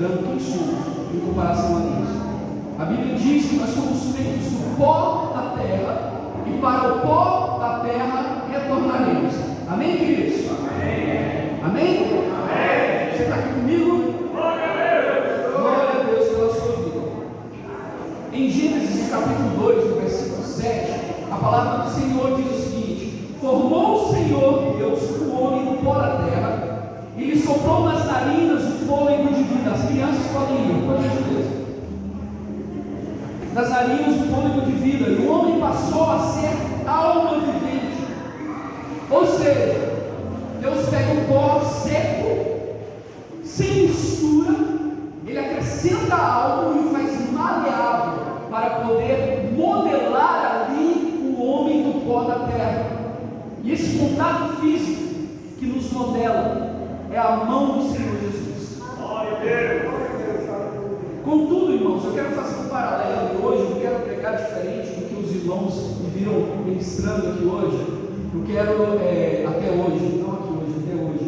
lembrando quem somos em comparação a isso. A Bíblia diz que nós somos feitos do pó da terra e para o pó da terra retornaremos. Amém, queridos? Amém? Amém? Amém. Você está aqui comigo? Glória a Deus pela sua vida. Em Gênesis capítulo 2, no versículo 7, a palavra do Senhor diz o seguinte: formou o Senhor Deus o homem do pó da terra e lhe soprou nas narinas o fôlego de vida. As crianças podem ir, por gentileza. Nas narinas o fôlego de vida, e o homem passou a ser alma vivente. Ou seja, Deus pega um pó seco, sem mistura, ele acrescenta algo e o faz maleável para poder modelar ali o homem do pó da terra. E esse contato físico que nos modela é a mão do Senhor Jesus. Contudo, irmãos, eu quero fazer um paralelo hoje. Eu quero pregar diferente do que os irmãos me viram ministrando aqui hoje. Eu quero, até hoje, não aqui hoje, até hoje,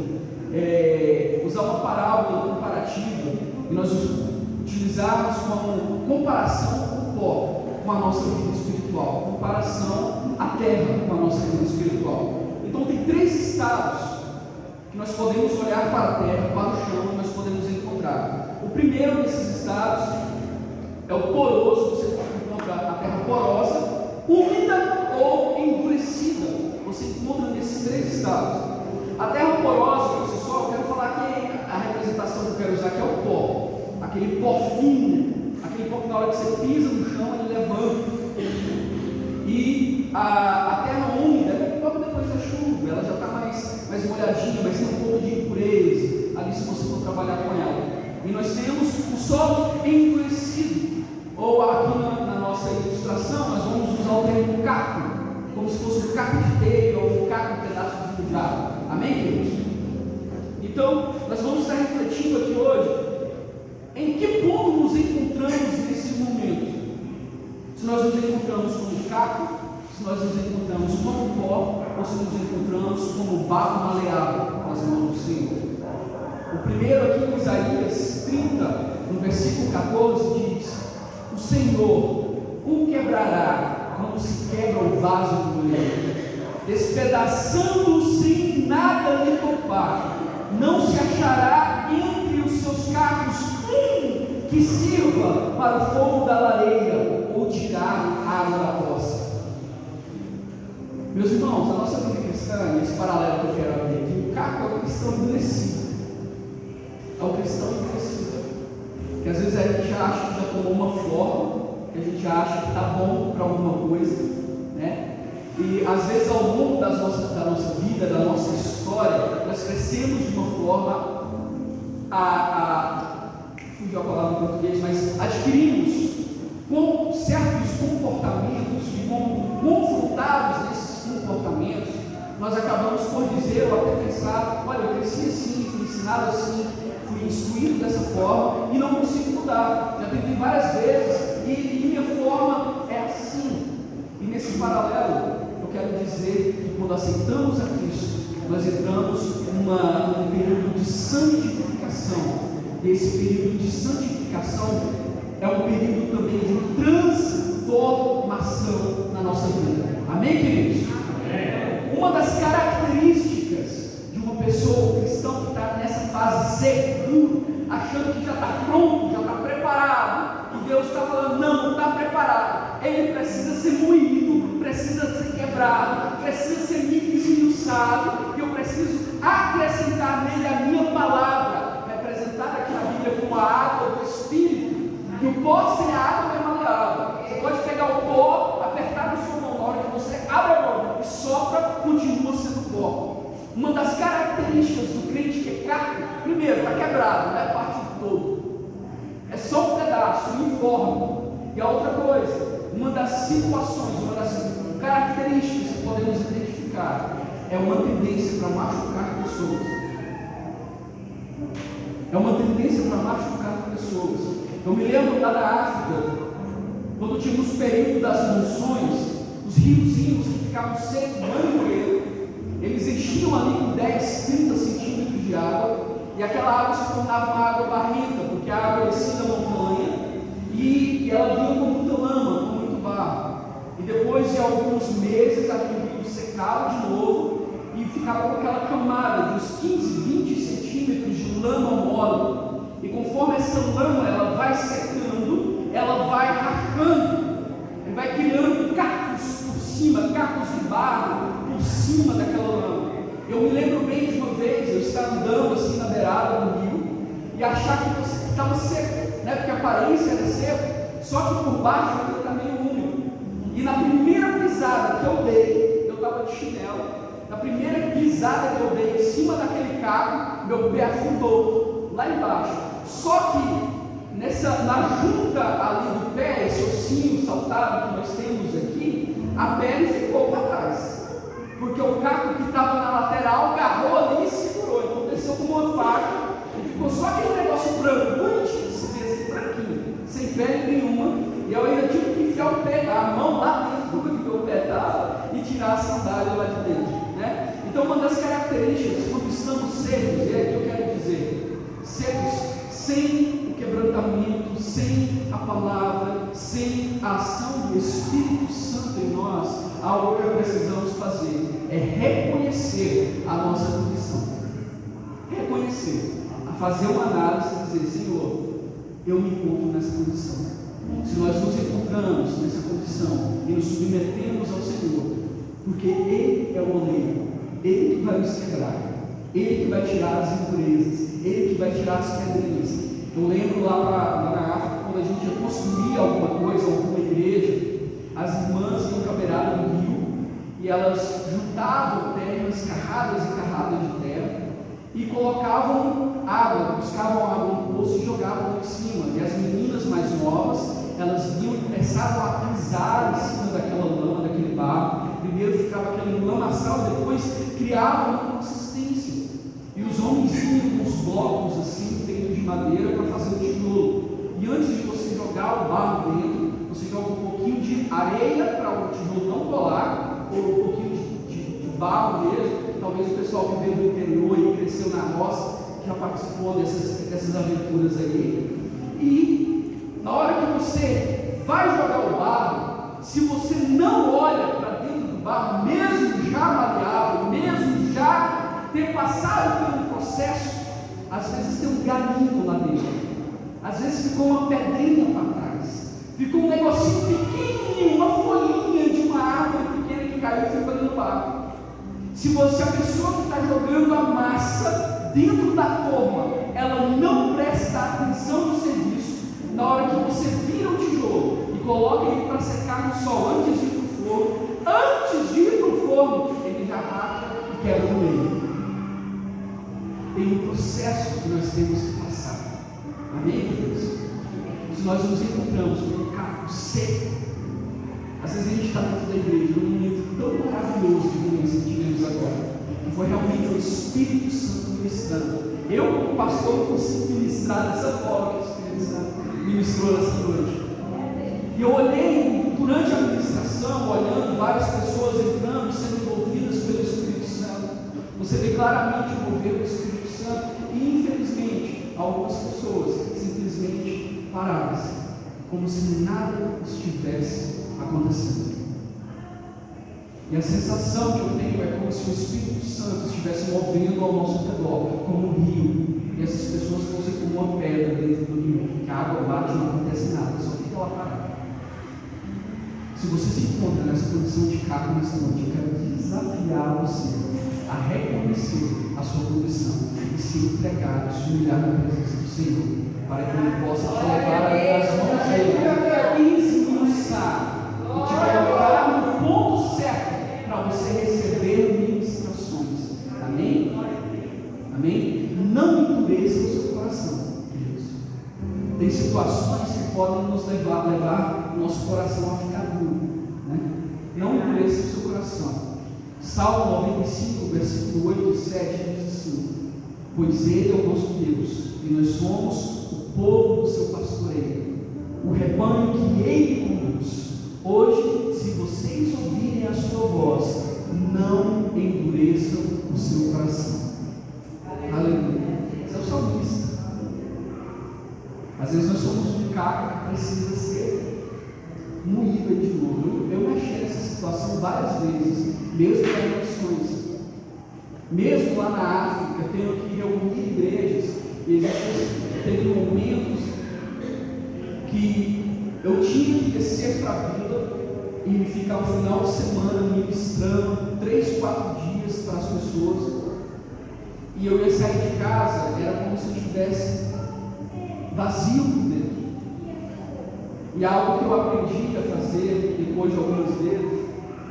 usar uma parábola comparativa e nós utilizarmos como comparação o pó com a nossa vida espiritual, comparação a terra com a nossa vida espiritual. Então tem 3 estados que nós podemos olhar para a terra, para o chão, e nós podemos encontrar. O primeiro desses estados é o poroso. Você pode encontrar a terra porosa, úmida ou endurecida. Você encontra nesses 3 estados. A terra porosa, pessoal, eu quero falar que a representação que eu quero usar aqui é o pó, aquele pó fino, aquele pó que na hora que você pisa no chão ele levanta. E a terra úmida, logo depois da chuva, ela já está mais molhadinha, mas tem um pouco de impureza ali se você for trabalhar com ela. E nós temos o solo endurecido, ou aqui na nossa ilustração nós vamos usar o termo caco, como se fosse um caco de telha ou um caco de pedaço de jarro. Amém, queridos? Então, nós vamos estar refletindo aqui hoje em que ponto nos encontramos nesse momento. Se nós nos encontramos como caco, se nós nos encontramos como pó, ou se nos encontramos como barro maleável nas mãos do Senhor. O primeiro aqui em Isaías 30, no versículo 14, diz: o Senhor o quebrará como se quebra o vaso do moleiro, despedaçando-o sem nada lhe topar. Não se achará entre os seus cacos que sirva para o fogo da lareira ou tirar água da poça. Meus irmãos, a nossa vida cristã, esse paralelo que eu quero abrir aqui, o caco é o cristão endurecido. É o cristão endurecido. Que às vezes a gente acha que já tomou uma forma, que a gente acha que está bom para alguma coisa, né? E às vezes ao longo da nossa vida, da nossa história, nós crescemos de uma forma fugiu a palavra em português, mas adquirimos com certos comportamentos e como confrontados nesses comportamentos, nós acabamos por dizer ou até pensar: olha, eu cresci assim, fui ensinado assim, fui instruído dessa forma e não consigo mudar. Já tentei várias vezes e minha forma é assim. E nesse paralelo, eu quero dizer que quando aceitamos a Cristo, nós entramos num período de santificação. E esse período de santificação é um período também de transformação na nossa vida. Amém, queridos? Amém. Uma das características de uma pessoa cristã que está nessa fase seguro, achando que já está pronto, já está preparado, e Deus está falando: não está preparado, ele precisa ser moído, precisa ser quebrado, precisa ser esmiuçado, e eu preciso acrescentar nele a minha palavra, representada aqui na Bíblia como a água do Espírito. E o pó sem a água é maleável. Você pode pegar o pó, apertar na sua mão, na hora que você abre a mão e sopra, continua sendo pó. Uma das características do crente que é carne, primeiro, está quebrado, não é parte do todo, é só um pedaço, uniforme. E a outra coisa, uma das situações, uma das características que podemos identificar é uma tendência para machucar pessoas. É uma tendência para machucar pessoas. Eu me lembro lá da África, quando tínhamos o período das monções, os riozinhos que ficavam secos o ano inteiro, eles enchiam ali com 10, 30 centímetros de água, e aquela água se tornava uma água barrenta, porque a alguns meses, aquele rio secava de novo e ficava com aquela camada de uns 15, 20 centímetros de lama mole. E conforme essa lama ela vai secando, ela vai rachando, e vai criando cacos por cima, cacos de barro por cima daquela lama. Eu me lembro bem de uma vez eu estar andando assim na beirada do rio e achar que estava seco, né? Porque a aparência era seco, só que por baixo ainda está meio úmido. E na primeira pisada que eu dei, eu estava de chinelo. Na primeira pisada que eu dei em cima daquele caco, meu pé afundou lá embaixo. Só que na junta ali do pé, esse ossinho saltado que nós temos aqui, a pele ficou para trás. Porque o caco que estava na lateral agarrou ali e segurou. Então desceu como uma faca e ficou só aquele negócio branco, bonitinho, se vê assim, branquinho, sem pele nenhuma. E eu ainda tive que enfiar o pé, a mão lá dentro do meu pé estava e tirar a sandália lá de dentro, né? Então uma das características quando estamos secos, e é que eu quero dizer, secos sem o quebrantamento, sem a palavra, sem a ação do Espírito Santo em nós, algo que precisamos fazer é reconhecer a nossa condição. Reconhecer, a fazer uma análise e dizer: Senhor, eu me encontro nessa condição. Se nós nos encontramos nessa condição e nos submetemos ao Senhor, porque Ele é o oleiro, Ele que vai nos quebrar, Ele que vai tirar as impurezas, Ele que vai tirar as pedrinhas. Eu lembro lá na África, quando a gente ia construir alguma coisa, alguma igreja, as irmãs iam para a beirada do rio e elas juntavam terras, carradas e carradas de terra, e colocavam água, buscavam água no poço e jogavam em cima. E as meninas mais novas, elas vinham e começavam a pisar em cima daquela lama, daquele barro. Primeiro ficava aquele lamaçal, depois criavam uma consistência. E os homens vinham com os blocos assim, feitos de madeira, para fazer o tijolo. E antes de você jogar o barro dentro, você joga um pouquinho de areia para o tijolo não colar, ou um pouquinho de barro mesmo. Talvez o pessoal que veio do interior e cresceu na roça já participou dessas aventuras aí. E na hora que você vai jogar o barro, se você não olha para dentro do barro, mesmo já maleável, mesmo já ter passado pelo processo, às vezes tem um galinho lá dentro, às vezes ficou uma pedrinha para trás, ficou um negocinho pequenininho, uma folhinha de uma árvore pequena que caiu e ficou ali no barro. Se a pessoa que está jogando a massa dentro da forma, ela não presta atenção no serviço, na hora que você vira o tijolo e coloca ele para secar no sol antes de ir para o forno, ele já racha e quebra no meio. Tem um processo que nós temos que passar. Amém, queridos? Se nós nos encontramos com um caco seco, às vezes a gente está dentro da igreja num momento tão maravilhoso como esse que tivemos agora, que foi realmente o Espírito Santo ministrando. Eu, como pastor, não consigo ministrar dessa forma que o Espírito Santo ministrou nessa noite. E eu olhei durante a ministração, olhando várias pessoas entrando, sendo envolvidas pelo Espírito Santo. Você vê claramente o mover do Espírito Santo e, infelizmente, algumas pessoas simplesmente paradas, como se nada estivesse acontecendo. E a sensação que eu tenho é como se o Espírito Santo estivesse movendo ao nosso redor, como um rio, e essas pessoas fossem como uma pedra dentro do rio, que a água bate e não acontece nada, só fica lá parado. Se você se encontra nessa condição de caco nessa noite, eu quero desafiar você a reconhecer a sua condição e se entregar, se humilhar na presença do Senhor, para que Ele possa te levar as mãos dele, esmiuçar e te colocar no ponto certo para você receber ministrações. Amém? Amém? Não endureça o seu coração, Deus. Tem situações que podem nos levar o nosso coração a ficar duro, né? Não endureça o seu coração. Salmo 95, versículo 8 e 7 diz assim: pois Ele é o nosso Deus e nós somos o povo do seu pastoreio, o rebanho que Ele conduz. Hoje, se vocês ouvirem a sua voz, não endureçam o seu coração. Aleluia. Esse é o salmista. Às vezes nós somos um caco que precisa ser moído aí de novo. Eu me achei nessa situação várias vezes, mesmo em missões. Mesmo lá na África, tendo que reunir igrejas, teve momentos que eu tinha que descer para a vila e ficar o final de semana ministrando 3, 4 dias para as pessoas, e eu ia sair de casa, era como se eu estivesse vazio por dentro. E algo que eu aprendi a fazer depois de algumas vezes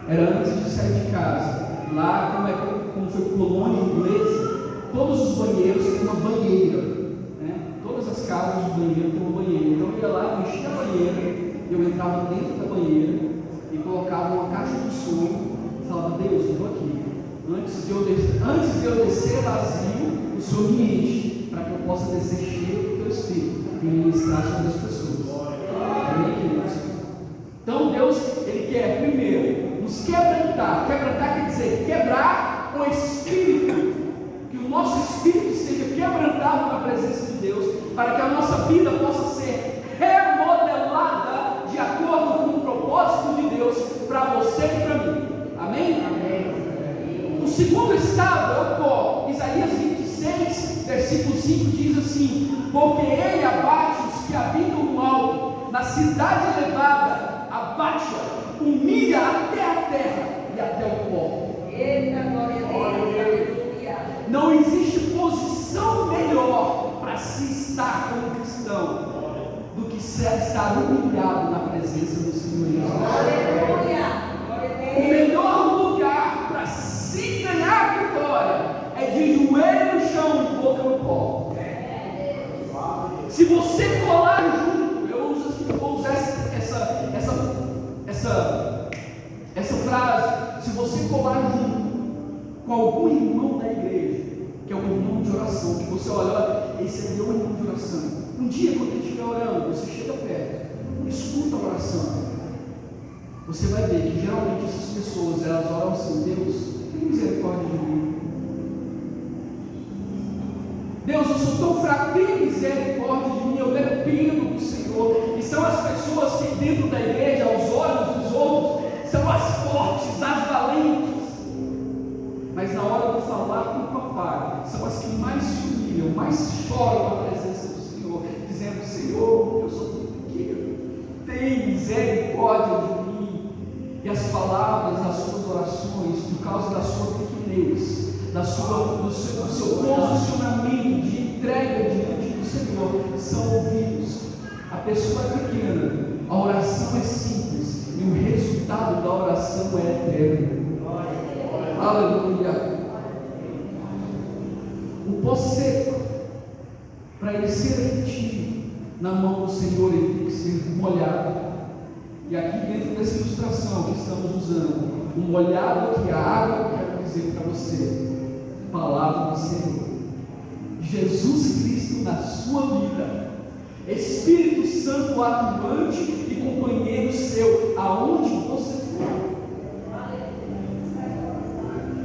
era, antes de sair de casa, lá como foi colônia inglesa, todos os banheiros têm uma banheira, né? Todas as casas de banheiro têm uma banheira. Então eu ia lá, eu enchia a banheira, eu entrava dentro da banheira e colocava uma caixa de som e falava: Deus, eu estou aqui. Antes de eu descer vazio, o Senhor me enche, para que eu possa descer cheio do teu Espírito e ministrar sobre as pessoas. Amém, queridos? Então Deus, Ele quer primeiro nos quebrantar. Quebrantar quer dizer quebrar o espírito, que o nosso espírito seja quebrantado na presença de Deus, para que a nossa vida possa ser remodelada de acordo com o propósito de Deus para você e para mim. Amém? Amém. O segundo estado é o pó. Isaías 26, versículo 5 diz assim: porque Ele abate os que habitam no alto, na cidade elevada, abate-a, humilha até a terra e até o pó. Eita, glória a Deus. Não existe posição melhor para se estar como cristão do que estar humilhado na presença do Senhor Jesus. O melhor lugar para se ganhar a vitória é de joelho no chão e boca no pó. Se você colar junto, eu vou usar essa frase: se você colar junto com algum irmão da igreja, que é um irmão de oração, que você olha, esse é meu irmão de oração. Um dia, quando ele estiver orando, você chega perto, escuta a oração, você vai ver que geralmente essas pessoas, elas oram assim: Deus, tem misericórdia de mim. Deus, eu sou tão fraco, tem misericórdia de mim, eu dependo do Senhor. E são as pessoas que dentro da igreja, aos olhos dos outros, são as fortes, as valentes, mas na hora de falar com o papai, são as que mais se humilham, mais choram na presença do Senhor, dizendo: Senhor, eu sou tão pequeno, tem misericórdia de mim. E as palavras das suas orações, por causa da sua pequenez, do seu posicionamento de entrega diante do Senhor, são ouvidos. A pessoa é pequena, a oração é simples, e o resultado da oração é eterno. Aleluia. O pó seco, para ele ser efetivo na mão do Senhor, ele tem que ser molhado. E aqui dentro dessa ilustração que estamos usando, o molhado aqui, a água, eu quero dizer para você: palavra do Senhor, Jesus Cristo na sua vida, Espírito Santo atuante e companheiro seu, aonde você for.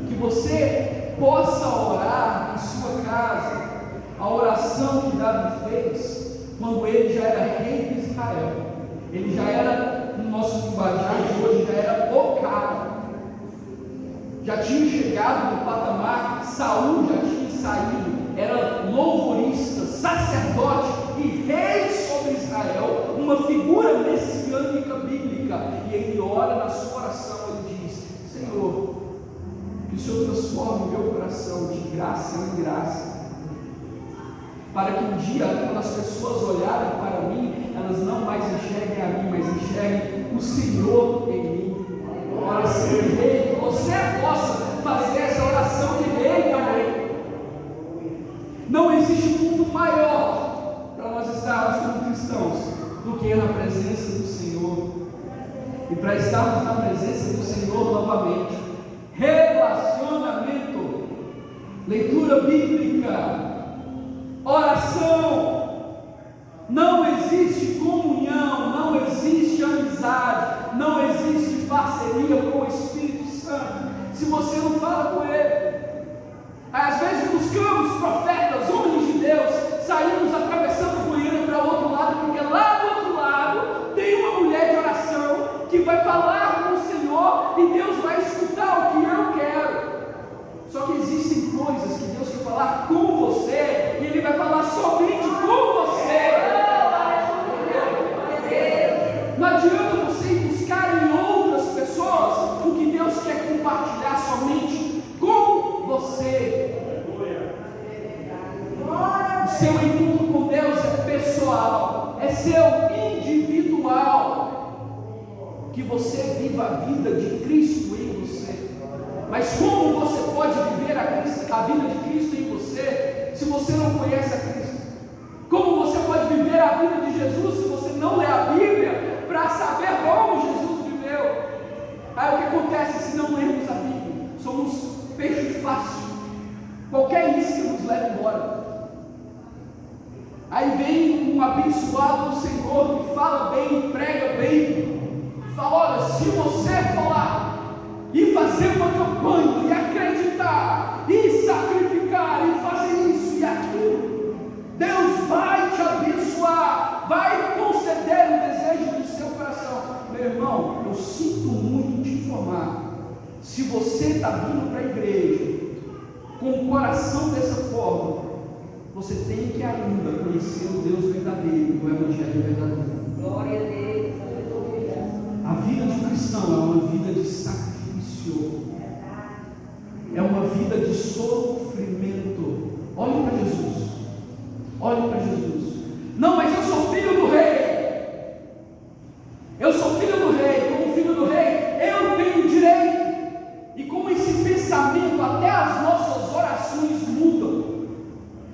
Que você possa orar em sua casa a oração que Davi fez quando ele já era rei de Israel. Ele já era, no nosso linguajar de hoje, já era o cara. Já tinha chegado no patamar, Saul já tinha saído, era louvorista, sacerdote e rei sobre Israel, uma figura messiânica bíblica. E ele ora na sua oração, ele diz: Senhor, que o Senhor transforme o meu coração de graça em graça, para que um dia, quando as pessoas olharem para mim, elas não mais enxerguem a mim, mas enxerguem o Senhor em mim. Oração de rei, que você possa fazer essa oração de rei também. Não existe mundo maior para nós estarmos como cristãos do que na presença do Senhor. E para estarmos na presença do Senhor novamente, relacionamento, leitura bíblica, oração. Não existe comunhão, não existe amizade, não existe parceria com o Espírito Santo se você não fala com Ele. Às vezes buscamos profetas, homens de Deus, saímos atravessando o Goiânia para o outro lado, porque lá do outro lado tem uma mulher de oração é seu, individual. Que você viva a vida de Cristo em você. Mas como você pode viver a vida de Cristo em você, se você não conhece a Cristo? Como você pode viver a vida de Jesus se você não lê a Bíblia para saber como Jesus viveu? Aí o que acontece se não lermos a Bíblia? Somos peixe fácil. Qualquer isca nos leva embora. Aí vem um abençoado do Senhor que fala bem, prega bem, fala: olha, se você for lá e fazer uma campanha, e acreditar, e sacrificar, e fazer isso e aquilo, Deus vai te abençoar, vai conceder o desejo do seu coração. Meu irmão, eu sinto muito te informar, se você está vindo para a igreja com o coração dessa forma, você tem que ainda conhecer o Deus verdadeiro, o Evangelho verdadeiro. Glória a Deus, aleluia. A vida de um cristão é uma vida de sacrifício, é uma vida de sofrimento. Olhe para Jesus, olhe para Jesus. Não, mas eu sou filho do rei, eu sou filho do rei, como filho do rei, eu tenho direito. E com esse pensamento, até as nossas orações mudam,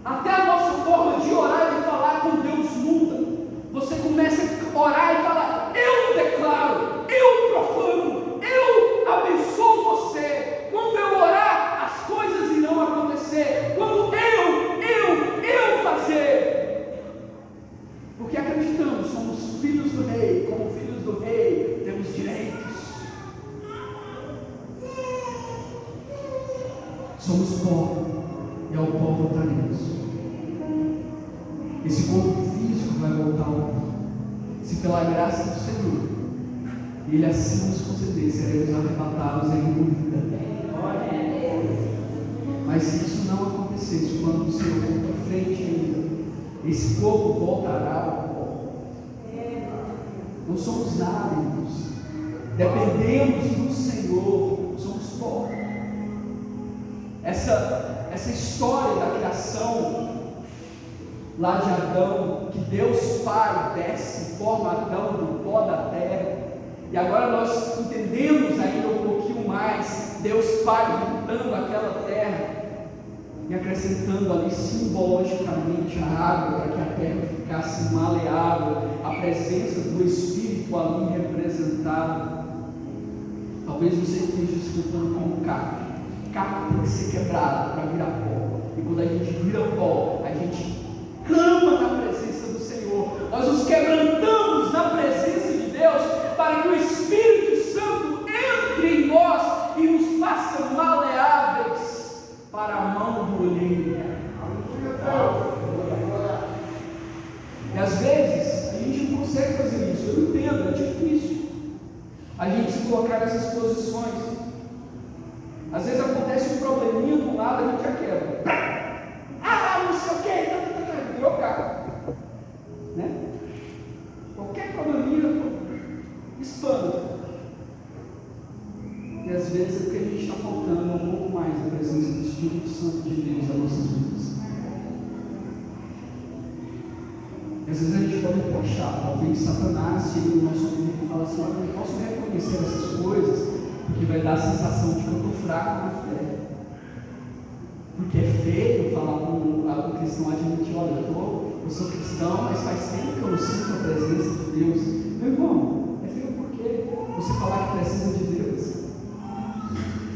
até a nossa forma de orar e de falar com Deus muda. Você começa a orar e falar: eu declaro, eu proclamo, eu abençoo você. Quando eu orar, as coisas irão acontecer. Quando eu fazer, porque acreditamos, somos filhos do rei. Como filhos do rei, temos direitos. Somos pó, e ao pó voltaremos. Esse corpo físico vai voltar ao pó, se pela graça do Senhor Ele assim nos conceder, seremos arrebatados em vida. Mas se isso não acontecesse, quando o Senhor for para frente ainda, esse corpo voltará ao pó. Não somos nada, irmãos. Dependemos do Senhor, somos pó. Essa história da criação lá de Adão, que Deus Pai desce e forma Adão do pó da terra, e agora nós entendemos ainda um pouquinho mais Deus Pai juntando aquela terra e acrescentando ali simbologicamente a água, para que a terra ficasse maleável, a presença do Espírito ali representado. Talvez você esteja escutando como caco. Caco tem que ser quebrado para virar pó, e quando a gente vira pó, a gente clama na presença do Senhor. Nós nos quebrantamos na presença de Deus, para que o Espírito Santo entre em nós e nos faça maleáveis para a mão do olheiro. E às vezes a gente não consegue fazer isso. Eu entendo, é difícil a gente se colocar nessas posições. Às vezes acontece um probleminha do lado, a gente já quebra. Não sei o que, virou carro, né? Qualquer probleminha espanta. E às vezes é porque a gente está faltando um pouco mais da presença do Espírito Santo de Deus nas nossas vidas. E às vezes a gente pode achar, talvez Satanás chega no nosso ouvido e fala assim: olha, eu não posso reconhecer essas coisas, porque vai dar a sensação de que eu estou fraco na fé. Porque é feio falar com um cristão admitir: olha, eu sou cristão, mas faz tempo que eu não sinto a presença de Deus. Meu irmão, é feio por quê? Você falar que precisa de Deus.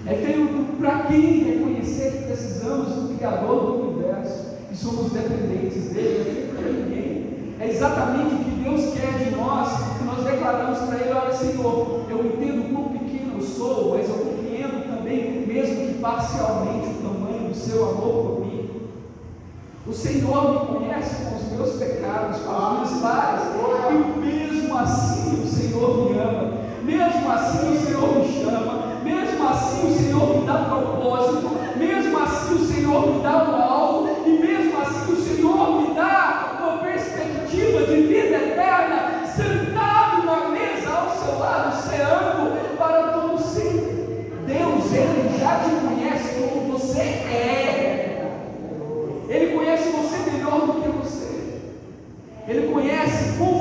É feio para quem reconhecer que precisamos do Criador do universo, que somos dependentes dele. É feio para ninguém. É exatamente o que Deus quer de nós, que nós declaramos para Ele: olha, Senhor, eu entendo quão pequeno eu sou, mas eu compreendo também, mesmo que parcialmente, o tamanho do seu amor por mim. O Senhor me conhece com os meus pecados, com as minhas falhas, e mesmo assim o Senhor me ama, mesmo assim o Senhor me chama, mesmo assim o Senhor me dá propósito, mesmo assim o Senhor me dá um alvo, e mesmo assim o Senhor me dá uma perspectiva de vida eterna, sentado na mesa ao seu lado, ceando para todo sempre. Deus, Ele já te conhece como você é. Ele conhece você melhor do que você. Ele conhece como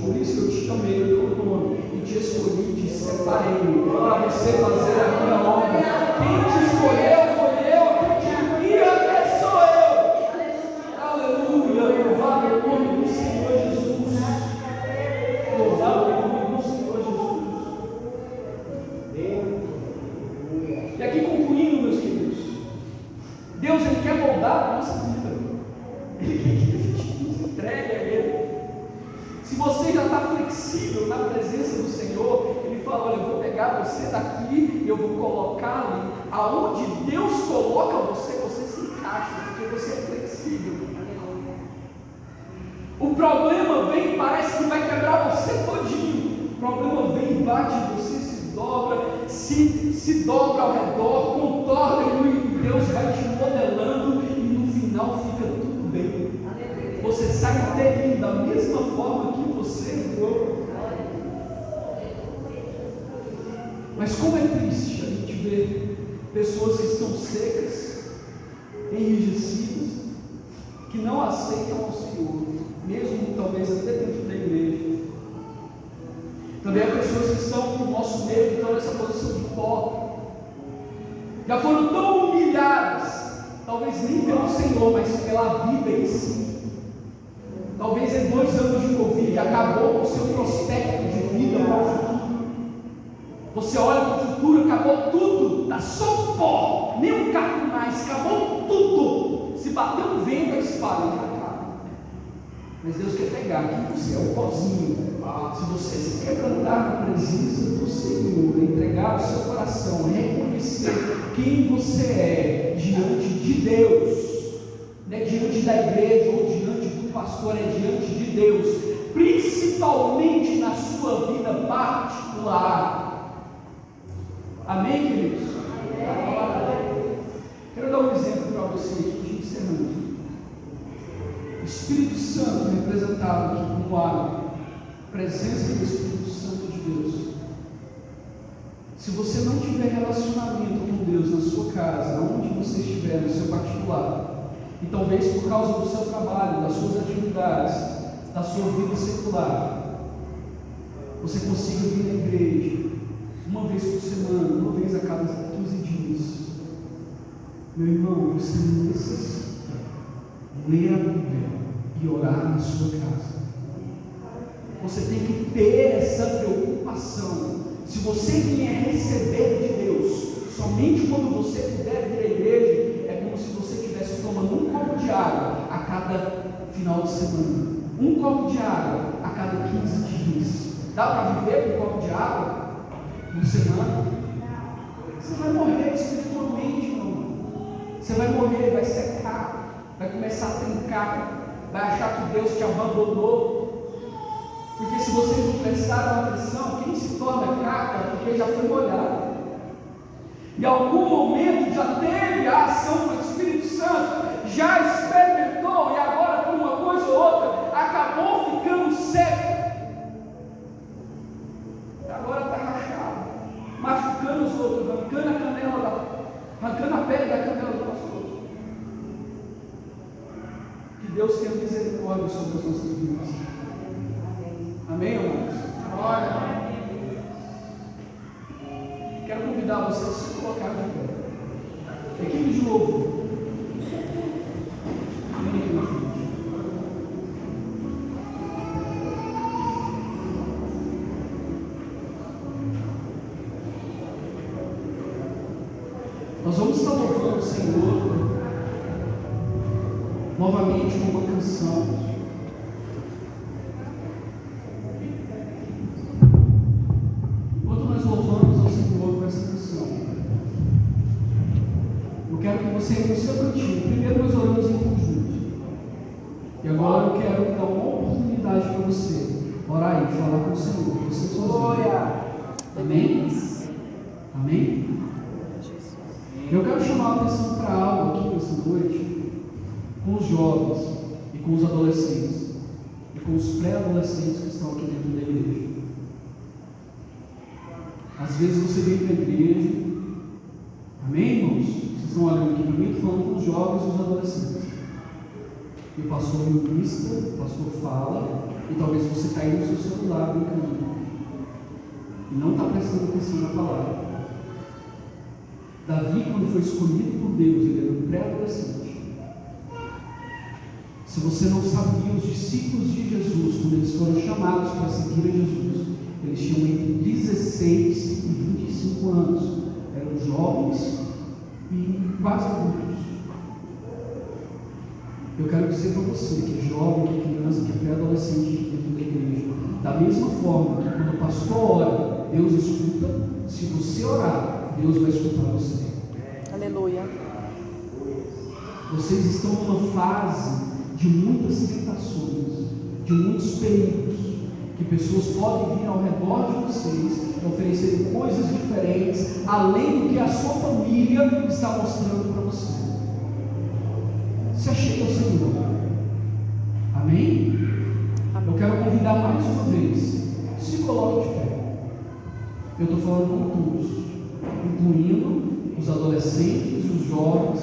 Por isso eu te chamei o teu nome e te escolhi, te separei para você fazer a minha obra. Quem te escolheu foi eu, quem te envia sou eu. Aleluia, louvado é o nome do Senhor Jesus. Louvado é o nome do Senhor Jesus. E aqui concluindo, meus queridos, Deus ele quer moldar a nossa vida. Ele quer que a gente nos entregue a Ele. Se você já está flexível na presença do Senhor, Ele fala: olha, eu vou pegar você daqui e eu vou colocar ali. Aonde Deus coloca você, você se encaixa, porque você é flexível. O problema vem, parece que vai quebrar você todinho. O problema vem, bate em você, se dobra ao redor, contorna, e Deus vai te modelando, e no final fica tudo bem. Você sai inteirinho da mesma forma que você entrou. Mas como é triste a gente ver pessoas que estão secas, enrijecidas, que não aceitam ao Senhor, mesmo talvez até dentro da igreja. Também há pessoas que estão no nosso meio, que estão nessa posição de pó, já foram tão humilhadas, talvez nem pelo Senhor, mas pela vida em si. Talvez em 2 anos de Covid acabou com o seu prospecto de vida para o futuro. Você olha para o futuro, acabou tudo, está só um pó, nem um carro mais, acabou tudo. Se bater um vento, espalha, acaba. Mas Deus quer pegar aqui você é o pozinho. Se você se quebrantar na presença do Senhor, entregar o seu coração, reconhecer quem você é diante de Deus, não é diante da igreja ou diante do pastor, é diante de Deus, principalmente na sua vida particular. Amém, queridos? Quero dar um exemplo para você aqui, encerrando. O Espírito Santo representado aqui como água, presença do Espírito Santo de Deus. Se você não tiver relacionamento com Deus na sua casa, onde você estiver, no seu particular, e talvez por causa do seu trabalho, das suas atividades, da sua vida secular, você consiga vir na igreja uma vez por semana, uma vez a cada 15 dias. Meu irmão, você necessita ler a Bíblia e orar na sua casa. Você tem que ter essa preocupação. Se você vier receber de Deus, somente quando você puder vir à igreja, é como se você estivesse tomando um copo de água a cada final de semana, um copo de água a cada 15 dias. Dá para viver com um copo de água por semana? Você vai morrer espiritualmente, irmão. Você vai morrer, vai secar, vai começar a trincar, vai achar que Deus te abandonou. Porque se vocês não prestaram atenção, quem se torna caca porque já foi molhado. Em algum momento já teve a ação do Espírito Santo, já experimentou e agora por uma coisa ou outra acabou ficando seco. Agora está rachado, machucando os outros, arrancando a pele da canela do pastor. Que Deus tenha misericórdia sobre as nossas vidas. Amém, irmãos? Glória. Quero convidar você a se colocar de pé. Equipe de louvor. Nós vamos estar louvando o Senhor novamente com uma canção. Você no seu cantinho. Primeiro nós oramos em conjunto. E agora eu quero dar uma oportunidade para você orar aí, falar com o Senhor. Você sozinho. Amém? Amém? Eu quero chamar a atenção para algo aqui nessa noite, com os jovens e com os adolescentes e com os pré-adolescentes que estão aqui dentro da igreja. Às vezes você vem para a igreja, amém, irmãos? Estão olhando aqui para mim, estou falando com os jovens e os adolescentes. E o pastor ministra, o pastor fala, E talvez você está aí no seu celular brincando e não está prestando atenção na palavra. Davi, quando foi escolhido por Deus, ele era um pré-adolescente. Se você não sabia, os discípulos de Jesus, quando eles foram chamados para seguir a Jesus, eles tinham entre 16 e 25 anos. Eram jovens e quase adultos. Eu quero dizer para você que é jovem, que é criança, que é pré-adolescente dentro da igreja, da mesma forma que quando o pastor ora, Deus escuta. Se você orar, Deus vai escutar você. Aleluia. Vocês estão numa fase de muitas tentações, de muitos perigos, que pessoas podem vir ao redor de vocês e oferecer coisas diferentes, além do que a sua família está mostrando para você. Se achegue ao Senhor. Amém? Eu quero convidar mais uma vez. Se coloque de pé. Eu estou falando com todos, incluindo os adolescentes, os jovens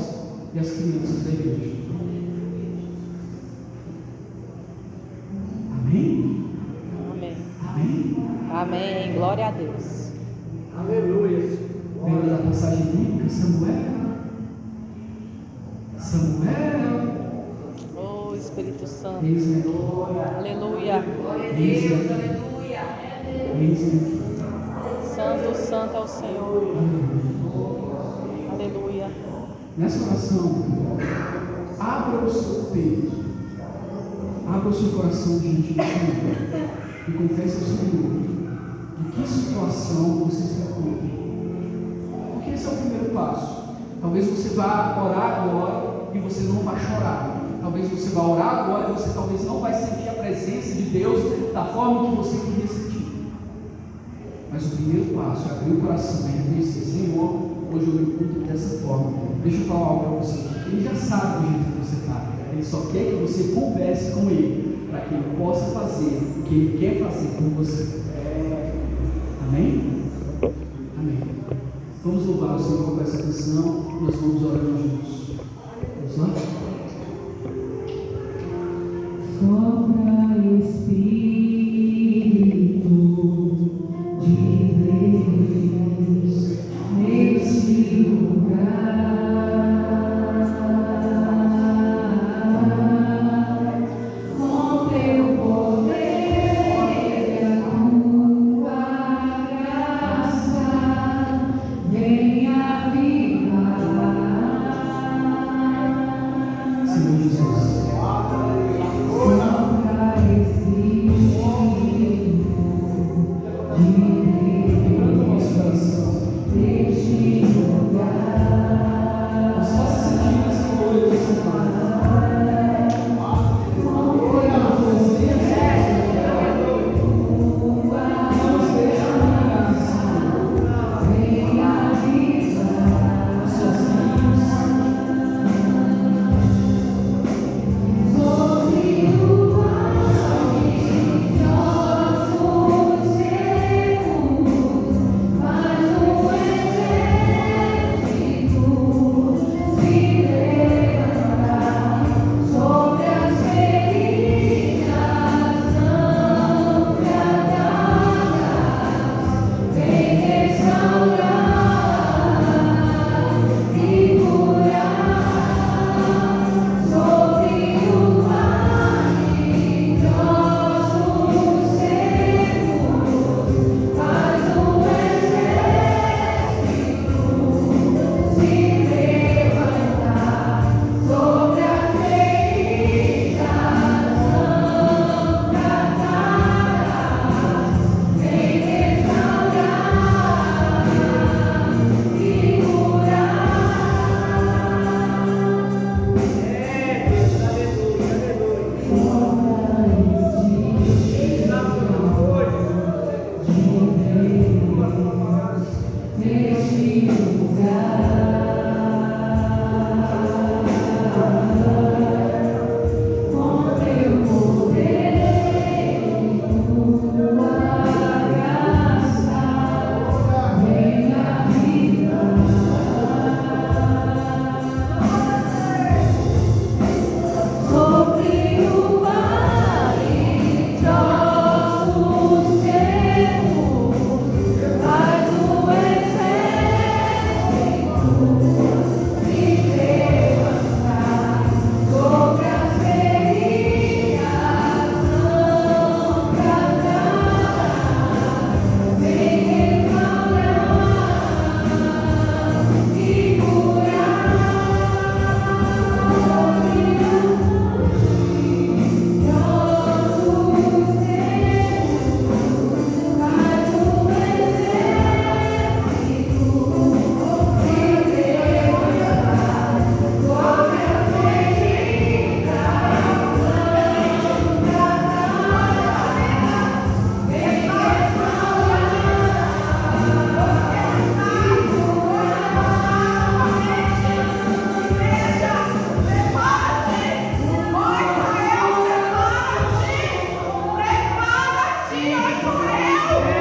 e as crianças da igreja. Amém? Amém. Amém? Amém. Glória a Deus. Aleluia. Lembra da passagem bíblica? Samuel. Oh, Espírito Santo. Eis-me. Aleluia. Eis-me. Santo, santo é o Senhor. Aleluia. Nessa oração, abra o seu peito, abra o seu coração diante do Senhor e confesse ao Senhor em que situação você se encontra. Porque esse é o primeiro passo. Talvez você vá orar agora e você não vai chorar. Talvez você vá orar agora e você talvez não vai sentir a presença de Deus da forma que você queria sentir. Mas o primeiro passo é abrir o coração e reconhecer: Senhor, hoje eu me encontro dessa forma. Deixa eu falar algo para você. Ele já sabe do jeito que você está. Ele só quer que você converse com Ele, para que Ele possa fazer o que Ele quer fazer com você. Amém? Amém. Vamos louvar o Senhor com essa canção. Nós vamos orando juntos. Vamos lá? Sopra Espírito de Deus neste lugar. Com teu poder e a tua graça, vem avivar Deus.